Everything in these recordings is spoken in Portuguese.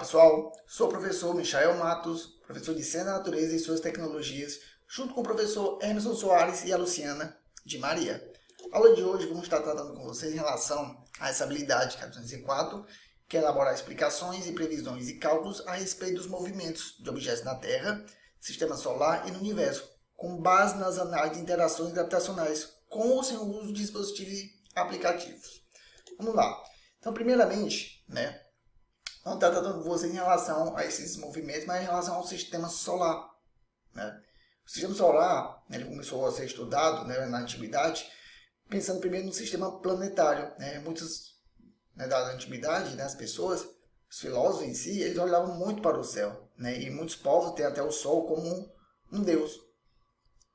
pessoal, sou o professor Michael Matos, professor de Ciência da Natureza e Suas Tecnologias, junto com o professor Emerson Soares e a Luciana de Maria. A aula de hoje vamos estar tratando com vocês em relação a essa habilidade que é a 204, que é elaborar explicações e previsões e cálculos a respeito dos movimentos de objetos na Terra, Sistema Solar e no Universo, com base nas análises de interações gravitacionais com ou sem o uso de dispositivos e aplicativos. Vamos lá. Então, primeiramente, vamos estar tratando com vocês em relação a esses movimentos, mas em relação ao sistema solar. O sistema solar, ele começou a ser estudado na antiguidade, pensando primeiro no sistema planetário. Muitos da antiguidade, as pessoas, os filósofos em si, eles olhavam muito para o céu. E muitos povos têm até o Sol como um deus.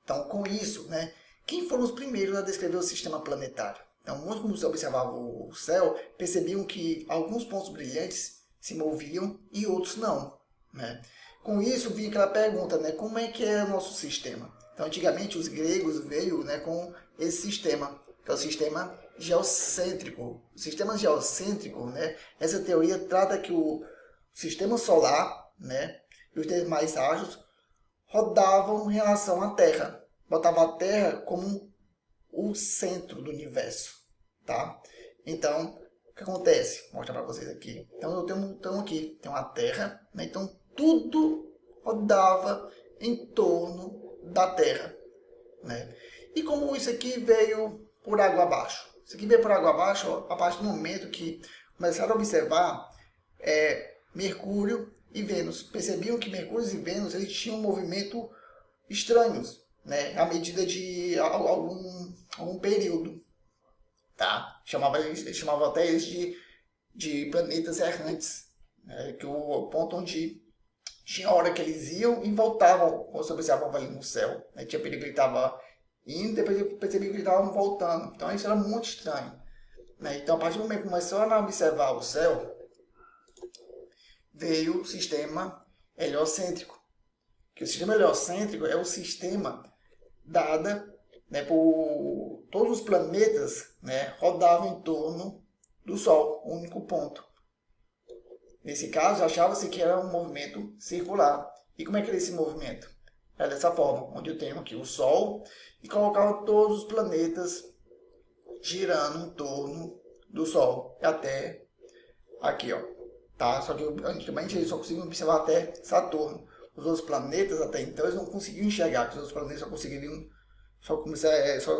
Então, com isso, quem foram os primeiros a descrever o sistema planetário? Então, muitos, quando observavam o céu, percebiam que alguns pontos brilhantes se moviam e outros não. Com isso, vinha aquela pergunta, como é que é o nosso sistema? Então, antigamente, os gregos veio com esse sistema, que é o sistema geocêntrico. O sistema geocêntrico, essa teoria trata que o sistema solar e os demais astros rodavam em relação à Terra. Botava a Terra como o centro do universo, tá? Então, o que acontece? Vou mostrar para vocês aqui. Então, eu tenho uma Terra, então tudo rodava em torno da Terra, E como isso aqui veio por água abaixo? Isso aqui veio por água abaixo a partir do momento que começaram a observar Mercúrio e Vênus. Percebiam que Mercúrio e Vênus eles tinham um movimento estranhos, à medida de algum período, tá? Chamava até eles de planetas errantes, que o ponto onde tinha hora que eles iam e voltavam, quando se observavam ali no céu. Tinha período que ele estava indo, depois eu percebi que eles estavam voltando. Então isso era muito estranho. Então, a partir do momento que começaram a observar o céu, veio o sistema heliocêntrico. Que o sistema heliocêntrico é o sistema dado por todos os planetas rodavam em torno do Sol, um único ponto. Nesse caso, achava-se que era um movimento circular. E como é que era esse movimento? É dessa forma, onde eu tenho aqui o Sol e colocava todos os planetas girando em torno do Sol, até aqui, ó. Tá? Só que antigamente eles só conseguiam observar até Saturno. Os outros planetas até então eles não conseguiam enxergar, os outros planetas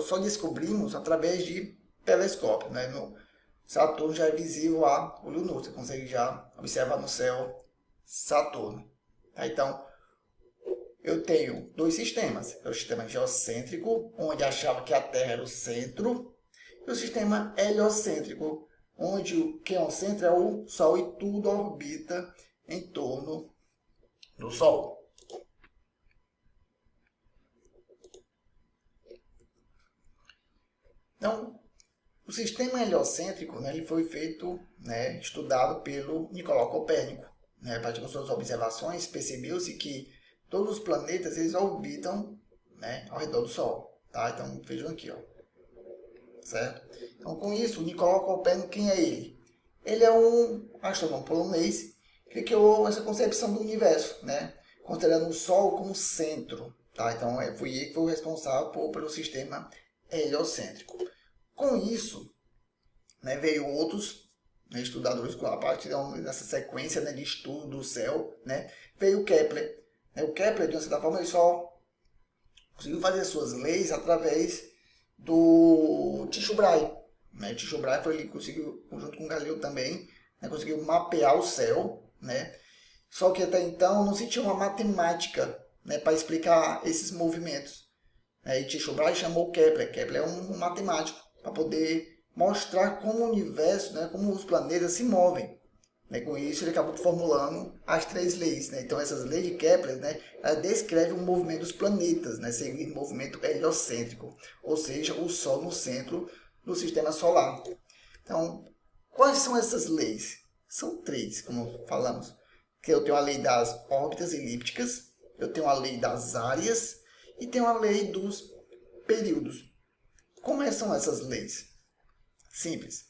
só descobrimos através de telescópio. No Saturno já é visível a olho nu, você consegue já observar no céu Saturno. Então, eu tenho dois sistemas, o sistema geocêntrico, onde achava que a Terra era o centro, e o sistema heliocêntrico, onde quem é o centro é o Sol e tudo orbita em torno do Sol. Então, o sistema heliocêntrico ele foi estudado pelo Nicolau Copérnico. A partir das suas observações, percebeu-se que todos os planetas eles orbitam ao redor do Sol. Tá? Então, vejam aqui. Ó. Certo? Então, com isso, o Nicolau Copérnico, quem é ele? Ele é um astrônomo polonês que criou essa concepção do universo, considerando o Sol como centro. Tá? Então, foi ele que foi o responsável pelo sistema heliocêntrico. Com isso, veio outros estudadores a partir dessa sequência de estudo do céu, veio o Kepler. O Kepler, de uma certa forma, ele só conseguiu fazer suas leis através do Tycho Brahe. Tycho Brahe foi ele que conseguiu, junto com Galileu também, conseguiu mapear o céu, Só que até então não se tinha uma matemática para explicar esses movimentos. E Tycho Brahe chamou Kepler. Kepler é um matemático para poder mostrar como o universo, como os planetas se movem. Com isso ele acabou formulando as três leis. Então essas leis de Kepler ela descreve o movimento dos planetas, seguindo o movimento heliocêntrico, ou seja, o Sol no centro do sistema solar. Então, quais são essas leis? São três, como falamos. Que eu tenho a lei das órbitas elípticas, eu tenho a lei das áreas e tenho a lei dos períodos. Como são essas leis? Simples.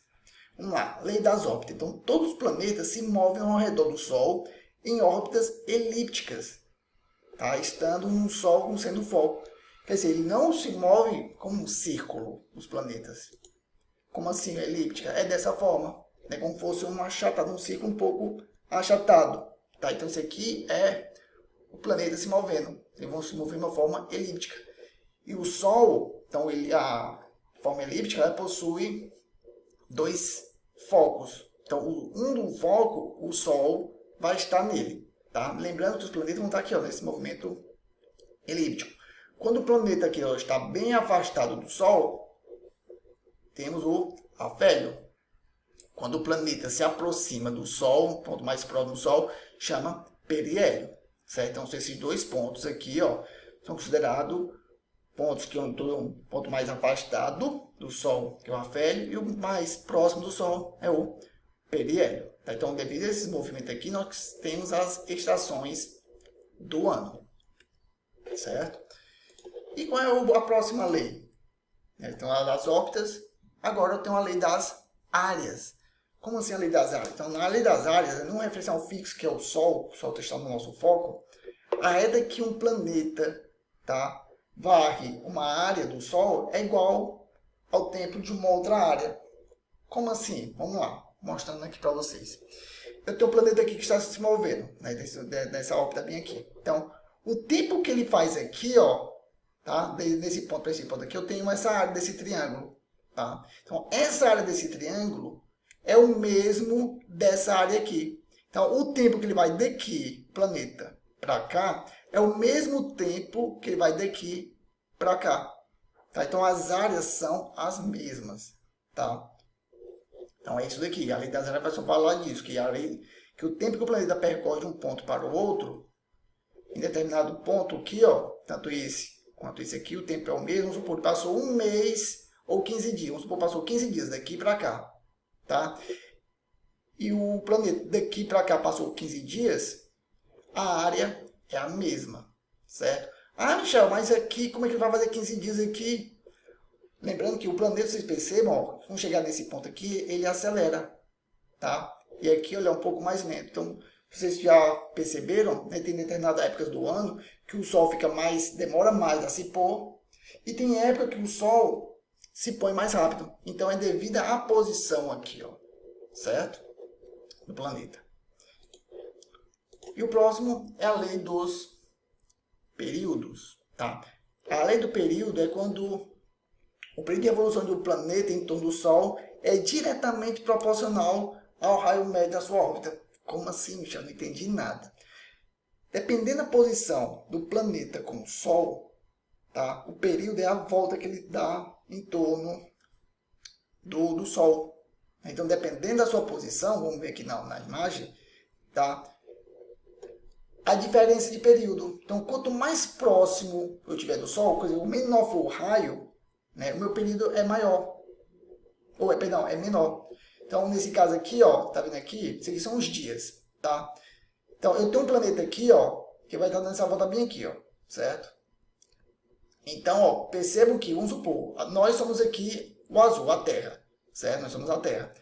Vamos lá, lei das órbitas. Então, todos os planetas se movem ao redor do Sol em órbitas elípticas, tá? Estando um Sol como sendo o foco. Quer dizer, ele não se move como um círculo, os planetas. Como assim, elíptica? É dessa forma, né? Como se fosse um achatado, um círculo um pouco achatado. Tá? Então, isso aqui é o planeta se movendo. Eles vão se mover de uma forma elíptica. E o Sol, então, a forma elíptica, ela possui dois focos. Então, um do foco, o Sol, vai estar nele. Tá? Lembrando que os planetas vão estar aqui, ó, nesse movimento elíptico. Quando o planeta aqui, ó, está bem afastado do Sol, temos o afélio. Quando o planeta se aproxima do Sol, um ponto mais próximo do Sol, chama periélio. Certo? Então, esses dois pontos aqui, ó, são considerados pontos que um ponto mais afastado do Sol, que é o afélio, e o mais próximo do Sol é o periélio. Tá? Então, devido a esses movimentos aqui, nós temos as estações do ano. Certo? E qual é a próxima lei? Então, a das órbitas. Agora eu tenho a lei das áreas. Como assim a lei das áreas? Então, na lei das áreas, num referencial fixo, que é o Sol está no nosso foco, a reta que um planeta, tá, varre uma área do Sol é igual ao tempo de uma outra área. Como assim? Vamos lá, mostrando aqui para vocês. Eu tenho um planeta aqui que está se movendo, né, nessa órbita bem aqui. Então, o tempo que ele faz aqui, ó, tá, desse ponto para esse ponto aqui, eu tenho essa área desse triângulo. Tá? Então, essa área desse triângulo é o mesmo dessa área aqui. Então, o tempo que ele vai daqui, planeta, para cá, é o mesmo tempo que ele vai daqui para cá. Tá? Então, as áreas são as mesmas. Tá? Então, é isso daqui. A lei das áreas vai só falar disso, que o tempo que o planeta percorre de um ponto para o outro, em determinado ponto aqui, ó, tanto esse quanto esse aqui, o tempo é o mesmo. Vamos supor que passou um mês ou 15 dias. Vamos supor que passou 15 dias daqui para cá. Tá? E o planeta daqui para cá passou 15 dias, a área é a mesma. Certo? Ah, Michel, mas aqui, como é que ele vai fazer 15 dias aqui? Lembrando que o planeta, vocês percebam, ó, vamos chegar nesse ponto aqui, ele acelera. Tá? E aqui ele é um pouco mais lento. Então, vocês já perceberam, né, tem determinadas épocas do ano que o Sol demora mais a se pôr. E tem época que o Sol se põe mais rápido. Então, é devido à posição aqui, ó, certo? Do planeta. E o próximo é a lei dos períodos. Tá? A lei do período é quando o período de evolução do planeta em torno do Sol é diretamente proporcional ao raio médio da sua órbita. Como assim, Michel? Não entendi nada. Dependendo da posição do planeta com o Sol, tá? O período é a volta que ele dá em torno do Sol. Então, dependendo da sua posição, vamos ver aqui na imagem, tá? A diferença de período. Então, quanto mais próximo eu estiver do Sol, quer dizer, o menor for o raio, né, o meu período é maior. Perdão, é menor. Então, nesse caso aqui, ó, tá vendo aqui? Isso aqui são os dias, tá? Então, eu tenho um planeta aqui, ó, que vai estar dando essa volta bem aqui, ó, certo? Então, ó, percebam que, vamos supor, nós somos aqui o azul, a Terra, certo? Nós somos a Terra.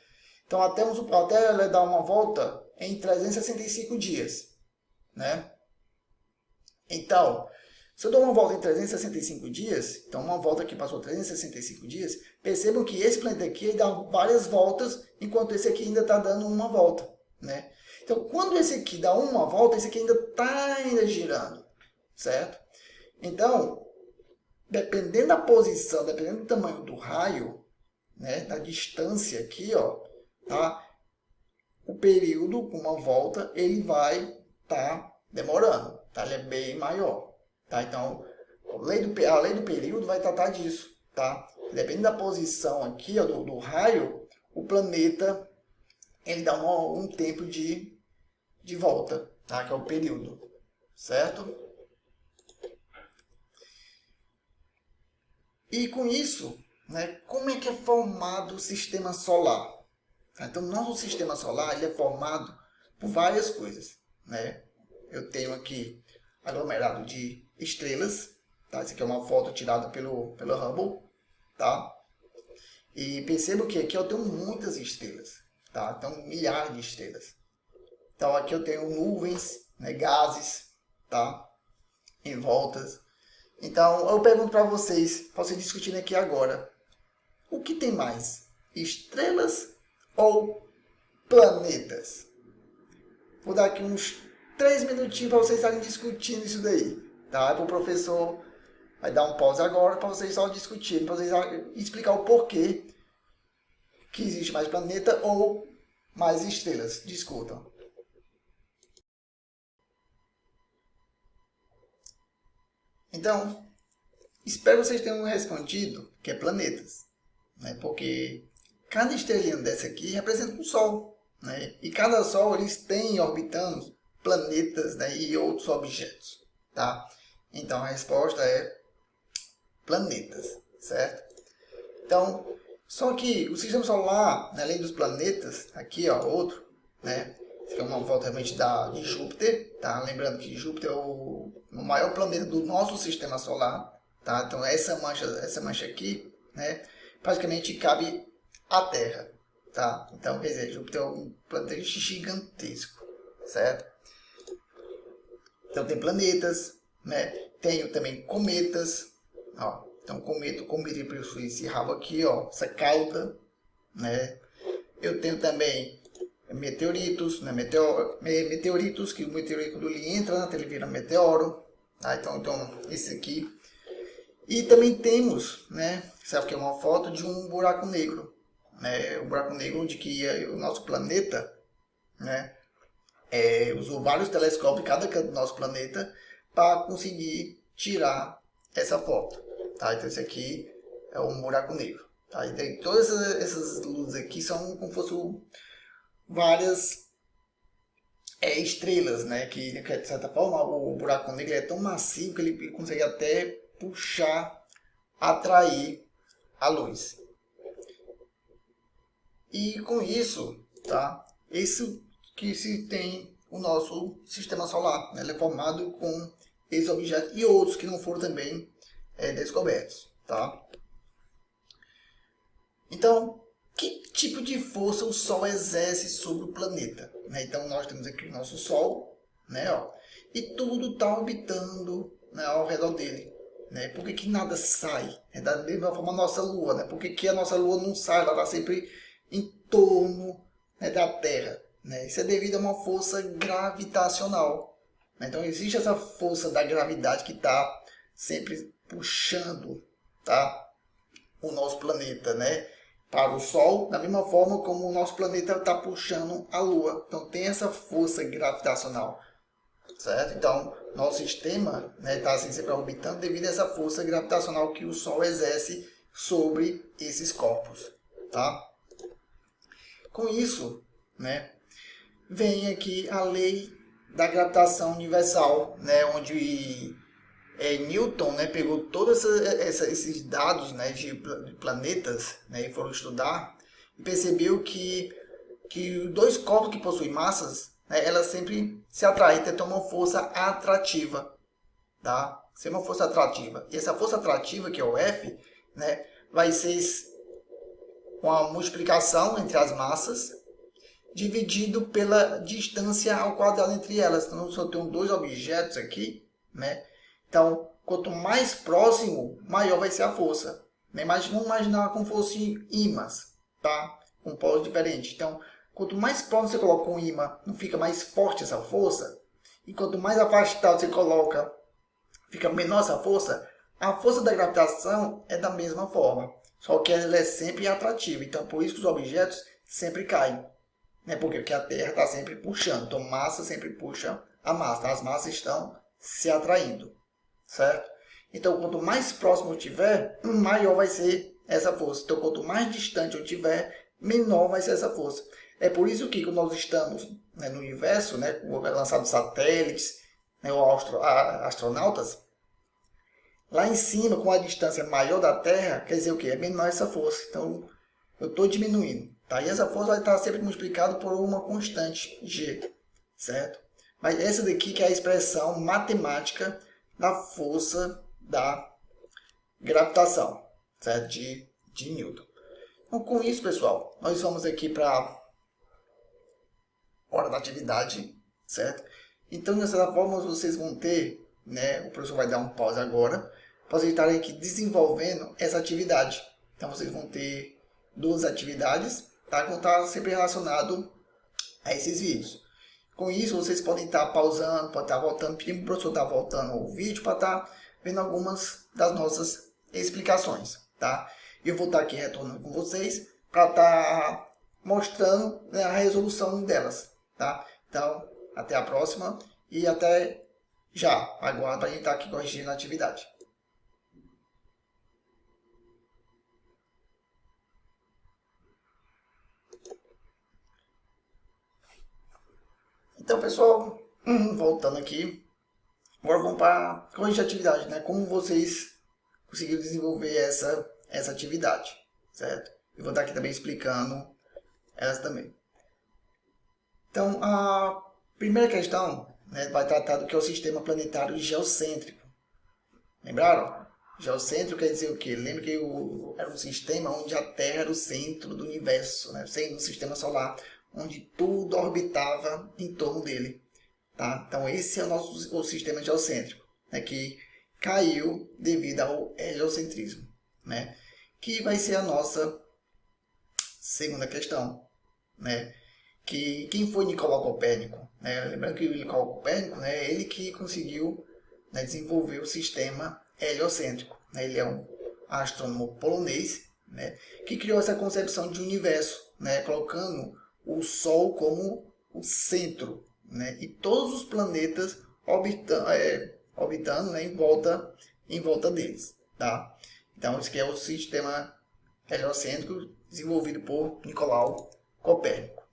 Então, a Terra ela dá uma volta em 365 dias, né? Então, se eu dou uma volta em 365 dias, então uma volta que passou 365 dias, percebam que esse planeta aqui dá várias voltas, enquanto esse aqui ainda está dando uma volta, né? Então, quando esse aqui dá uma volta, esse aqui ainda está girando, certo? Então, dependendo da posição, dependendo do tamanho do raio, né, da distância aqui, ó, tá? O período, com uma volta, ele vai estar demorando, tá? Ele é bem maior. Tá? Então, a lei do período vai tratar disso. Tá? Dependendo da posição aqui, ó, do raio, o planeta ele dá um tempo de volta, tá? Que é o período. Certo? E com isso, né, como é que é formado o sistema solar? Então, o nosso sistema solar ele é formado por várias coisas. Né? Eu tenho aqui aglomerado de estrelas, tá? Essa aqui é uma foto tirada pelo Hubble, tá? E percebo que aqui eu tenho muitas estrelas, tá? Então, milhares de estrelas. Então, aqui eu tenho nuvens, né, gases, tá? Em voltas. Então, eu pergunto para vocês discutirem aqui agora. O que tem mais? Estrelas ou planetas? Vou dar aqui uns 3 minutinhos para vocês estarem discutindo isso daí, tá? O professor vai dar um pause agora para vocês só discutirem, para vocês explicar o porquê que existe mais planeta ou mais estrelas. Discutam. Então, espero que vocês tenham respondido que é planetas, né? Porque cada estrelinha dessa aqui representa um Sol, né? E cada Sol eles têm orbitando planetas, né? E outros objetos, tá? Então a resposta é planetas, certo? Então, só que o sistema solar, né, além dos planetas, aqui ó, outro, né? Esse aqui é uma foto realmente de Júpiter, tá? Lembrando que Júpiter é o maior planeta do nosso sistema solar, tá? Então essa mancha aqui, né, praticamente cabe a Terra, tá? Então, quer dizer, Júpiter é um planeta gigantesco, certo? Então tem planetas, né? Tenho também cometas, ó. Então o cometa possui esse rabo aqui, ó, essa cauda, né? Eu tenho também meteoritos, né? Meteoritos, que o meteorito quando ele entra na Terra ele vira meteoro, tá? Então esse aqui. E também temos, né? Sabe que é uma foto de um buraco negro, né? Um buraco negro onde que o nosso planeta, né? Usou vários telescópios em cada canto do nosso planeta para conseguir tirar essa foto, tá? Então esse aqui é um buraco negro, tá? E tem todas essas luzes aqui são como se fossem várias estrelas, né? Que de certa forma o buraco negro é tão macio que ele consegue até puxar, atrair a luz. E com isso, tá? Isso que se tem o nosso sistema solar, né? Ele é formado com esses objetos e outros que não foram também descobertos, tá? Então, que tipo de força o Sol exerce sobre o planeta, né? Então nós temos aqui o nosso Sol, né? Ó, e tudo está orbitando, né, ao redor dele, né? Por que nada sai? É da mesma forma a nossa Lua, né? Por que a nossa Lua não sai? Ela está sempre em torno, né, da Terra, né? Isso é devido a uma força gravitacional, né? Então existe essa força da gravidade que está sempre puxando, tá, o nosso planeta, né, para o Sol, da mesma forma como o nosso planeta está puxando a Lua. Então tem essa força gravitacional, certo? Então nosso sistema está, né, assim, sempre orbitando devido a essa força gravitacional que o Sol exerce sobre esses corpos, tá? Com isso, né, vem aqui a lei da gravitação universal, né, onde Newton, né, pegou todos esses dados, né, de planetas, né, e foram estudar e percebeu que dois corpos que possuem massas, né, elas sempre se atraem, tem uma força atrativa, tá? Ser uma força atrativa. E essa força atrativa, que é o F, né, vai ser uma multiplicação entre as massas dividido pela distância ao quadrado entre elas. Então, se eu tenho dois objetos aqui, né? Então, quanto mais próximo, maior vai ser a força. Né? Mas vamos imaginar como fosse ímãs, tá? Com polos diferentes. Então, quanto mais próximo você coloca um ímã, não fica mais forte essa força. E quanto mais afastado você coloca, fica menor essa força. A força da gravitação é da mesma forma. Só que ela é sempre atrativa. Então, por isso que os objetos sempre caem. Né? Porque a Terra está sempre puxando. Então, massa sempre puxa a massa. As massas estão se atraindo. Certo? Então, quanto mais próximo eu tiver, maior vai ser essa força. Então, quanto mais distante eu tiver, menor vai ser essa força. É por isso que, quando nós estamos, né, no universo, né, lançados satélites, né, ou astronautas, lá em cima, com a distância maior da Terra, quer dizer o quê? É menor essa força. Então, eu estou diminuindo. Tá? E essa força vai estar sempre multiplicada por uma constante G. Certo? Mas essa daqui que é a expressão matemática da força da gravitação, certo? De Newton. Então, com isso, pessoal, nós vamos aqui para a hora da atividade, certo? Então, dessa forma, vocês vão ter, né, o professor vai dar um pause agora, para vocês estarem aqui desenvolvendo essa atividade. Então, vocês vão ter 2 atividades, tá? Que vão estar sempre relacionado a esses vídeos. Com isso, vocês podem estar pausando, podem estar voltando, pedindo para o professor estar voltando o vídeo para estar vendo algumas das nossas explicações, tá? Eu vou estar aqui retornando com vocês para estar mostrando, né, a resolução delas, tá? Então, até a próxima e até já. Agora, para a gente estar aqui corrigindo a atividade. Então, pessoal, voltando aqui, agora vamos para corrigir a atividade, né? Como vocês conseguiram desenvolver essa atividade, certo? Eu vou estar aqui também explicando elas também. Então, a primeira questão, né, vai tratar do que é o sistema planetário geocêntrico. Lembraram? Geocêntrico quer dizer o quê? Lembra que era um sistema onde a Terra era o centro do universo, né? Sendo um sistema solar, onde tudo orbitava em torno dele. Tá? Então, esse é o sistema geocêntrico, né, que caiu devido ao heliocentrismo, né? Que vai ser a nossa segunda questão, né? Que quem foi Nicolau Copérnico, né? Lembrando que o Nicolau Copérnico, né, ele que conseguiu, né, desenvolver o sistema heliocêntrico, né? Ele é um astrônomo polonês, né, que criou essa concepção de universo, né, colocando o Sol como o centro, né, e todos os planetas orbitando, né, em volta deles, tá? Então, esse aqui é o sistema heliocêntrico desenvolvido por Nicolau Copérnico,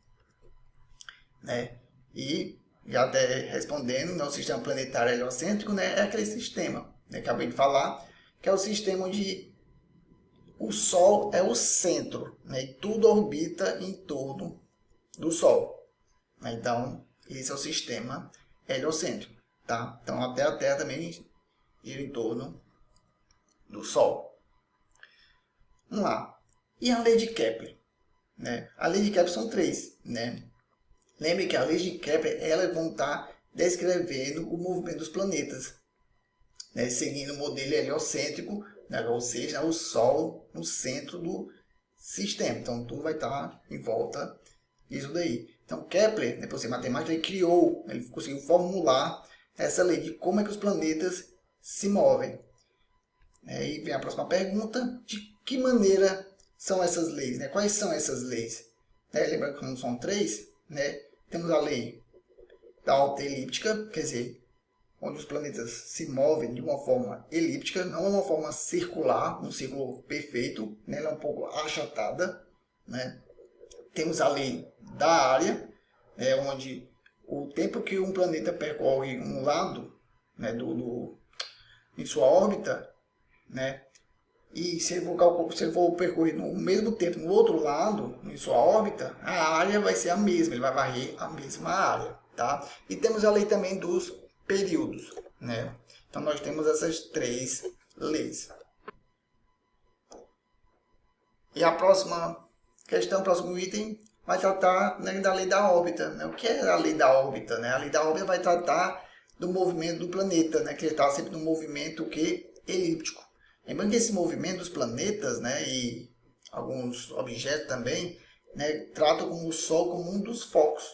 né? E já até respondendo, né, o sistema planetário heliocêntrico, né, é aquele sistema, né, que acabei de falar, que é o sistema onde o Sol é o centro, né, e tudo orbita em torno do Sol. Então, esse é o sistema heliocêntrico, tá? Então, até a Terra também gira em torno do Sol. Vamos lá. E a lei de Kepler, né? A lei de Kepler são 3, né? Lembre que a lei de Kepler, ela vai estar descrevendo o movimento dos planetas, né? Seguindo o modelo heliocêntrico, né? Ou seja, o Sol no centro do sistema. Então, tudo vai estar em volta disso daí. Então, Kepler, depois de matemática, ele conseguiu formular essa lei de como é que os planetas se movem. E vem a próxima pergunta, de que maneira são essas leis? Né? Quais são essas leis? Lembrando que não são 3, né? Temos a lei da órbita elíptica, quer dizer, onde os planetas se movem de uma forma elíptica, não uma forma circular, um círculo perfeito, né? Ela é um pouco achatada, né? Temos a lei da área, né, onde o tempo que um planeta percorre um lado, né, em sua órbita, né, e se ele for percorrer no mesmo tempo no outro lado, em sua órbita, a área vai ser a mesma, ele vai varrer a mesma área. Tá? E temos a lei também dos períodos. Né? Então nós temos essas 3 leis. E a próxima questão, o próximo item, vai tratar, né, da lei da órbita. Né? O que é a lei da órbita? Né? A lei da órbita vai tratar do movimento do planeta, né? Que ele está sempre no movimento elíptico. Lembrando que esse movimento dos planetas, né, e alguns objetos também, né, tratam como o Sol como um dos focos.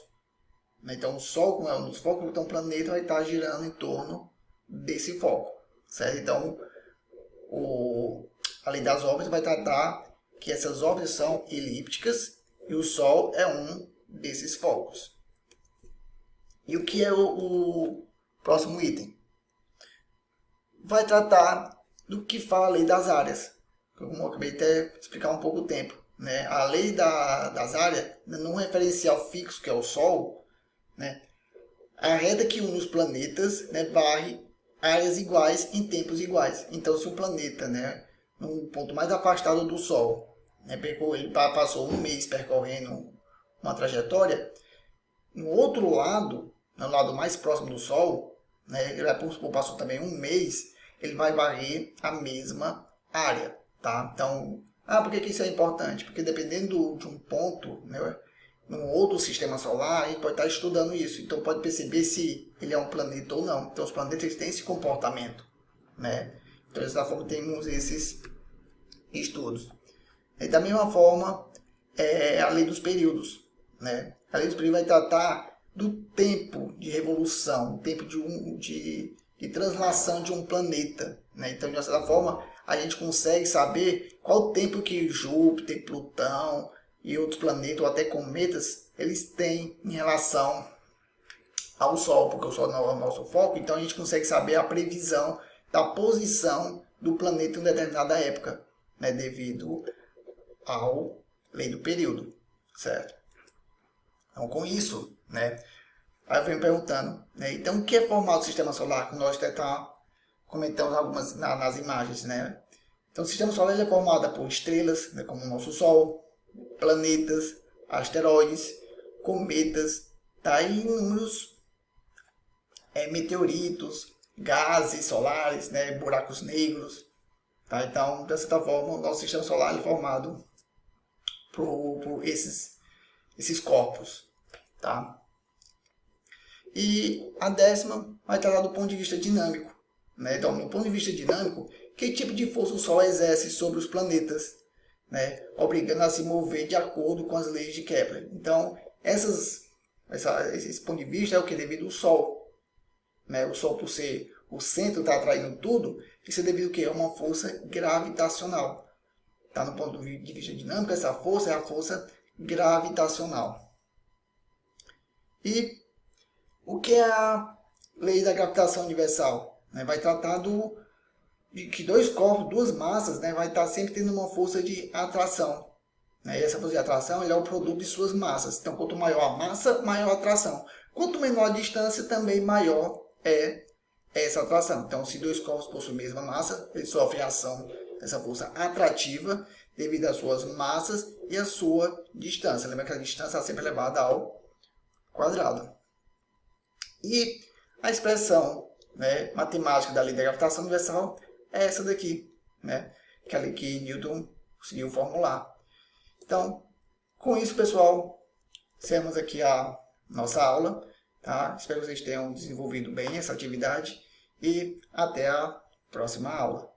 Então, o Sol, como é um dos focos, então o planeta vai estar girando em torno desse foco. Certo? Então, a lei das órbitas vai tratar que essas órbitas são elípticas e o Sol é um desses focos. E o que é o próximo item? Vai tratar do que fala a lei das áreas, como eu acabei até de explicar um pouco o tempo. Né? A lei das áreas, num referencial fixo, que é o Sol, né? A reta que une os planetas, né, varre áreas iguais em tempos iguais. Então, se o planeta, né, num ponto mais afastado do Sol, né, ele passou um mês percorrendo uma trajetória, no outro lado, no lado mais próximo do Sol, né, ele passou também um mês, ele vai varrer a mesma área. Tá? Então, Ah, por que isso é importante? Porque dependendo de um ponto, né, num outro sistema solar, a gente pode estar estudando isso. Então pode perceber se ele é um planeta ou não. Então os planetas eles têm esse comportamento, né? Então dessa forma temos esses estudos. E da mesma forma, a lei dos períodos, né? A lei dos períodos vai tratar do tempo de revolução, o tempo de translação de um planeta, né? Então, de certa forma, a gente consegue saber qual o tempo que Júpiter, Plutão e outros planetas, ou até cometas, eles têm em relação ao Sol, porque o Sol não é o nosso foco, então a gente consegue saber a previsão da posição do planeta em determinada época, né? Devido ao lei do período, certo? Então, com isso, né? Aí eu venho perguntando, né? Então, o que é formar o sistema solar? Que nós até comentamos algumas nas imagens, né? Então, o sistema solar ele é formado por estrelas, né? Como o nosso Sol, planetas, asteroides, cometas, tá? E inúmeros meteoritos, gases solares, né? Buracos negros, tá? Então, dessa forma, o nosso sistema solar é formado por esses corpos, tá? E a 10ª vai tratar do ponto de vista dinâmico, né? Então, do ponto de vista dinâmico, que tipo de força o Sol exerce sobre os planetas, né? Obrigando a se mover de acordo com as leis de Kepler. Então, esse ponto de vista é o que devido ao Sol, né? O Sol, por ser o centro, está atraindo tudo, isso é devido ao que? A uma força gravitacional. Tá? No ponto de vista dinâmico, essa força é a força gravitacional. E o que é a lei da gravitação universal? Né? Vai tratar de que dois corpos, duas massas, né, vai estar sempre tendo uma força de atração. Né? E essa força de atração é o produto de suas massas. Então, quanto maior a massa, maior a atração. Quanto menor a distância, também maior é essa atração. Então, se dois corpos possuem a mesma massa, eles sofrem a ação dessa força atrativa devido às suas massas e à sua distância. Lembra que a distância é sempre elevada ao quadrado. E a expressão, né, matemática da lei da gravitação universal é essa daqui, né, que é a lei que Newton conseguiu formular. Então, com isso, pessoal, encerramos aqui a nossa aula. Tá? Espero que vocês tenham desenvolvido bem essa atividade e até a próxima aula.